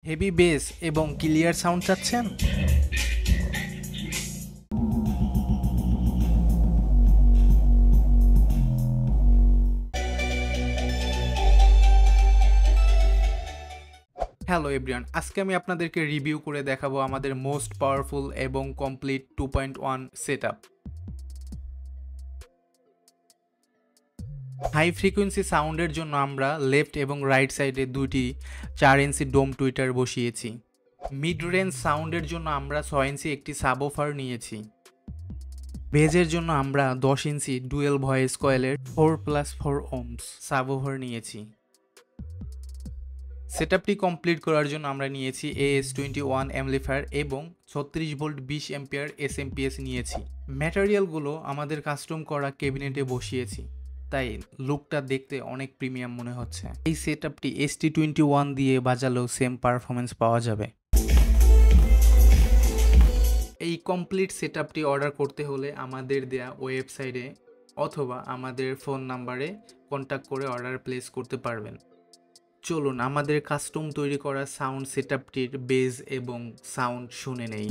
Heavy base এবং clear sound চাচ্ছেন? Hello everyone, আজকে আমি আপনাদেরকে রিভিউ করে দেখাবো আমাদের মোস্ট পাওয়ারফুল এবং কমপ্লিট 2.1 সেটআপ। হাই ফ্রিকোয়েন্সি সাউন্ডের জন্য আমরা লেফট এবং রাইট সাইডে দুইটি 4 ইঞ্চি ডোম টুইটার বসিয়েছি। মিড রেঞ্জ সাউন্ডের জন্য আমরা 6 ইঞ্চি একটি সাবওফার নিয়েছি। বেজের জন্য আমরা 10 ইঞ্চি ডুয়েল ভয়েস কয়েলের 4+4 ohms সাবওফার নিয়েছি। সেটআপটি কমপ্লিট করার জন্য আমরা নিয়েছি AS21 অ্যামপ্লিফায়ার এবং 36 ভোল্ট 20 অ্যাম্পিয়ার SMPS নিয়েছি। ম্যাটেরিয়ালগুলো আমাদের কাস্টম করা ক্যাবিনেটে বসিয়েছি, তাই লুকটা দেখতে অনেক প্রিমিয়াম মনে হচ্ছে। এই সেটআপটি ST21 দিয়ে বাজালেও সেম পারফরমেন্স পাওয়া যাবে। এই কমপ্লিট সেটআপটি অর্ডার করতে হলে আমাদের দেয়া ওয়েবসাইটে অথবা আমাদের ফোন নাম্বারে কন্ট্যাক্ট করে অর্ডার প্লেস করতে পারবেন। চলুন আমাদের কাস্টম তৈরি করা সাউন্ড সেটআপটির বেজ এবং সাউন্ড শুনে নেই।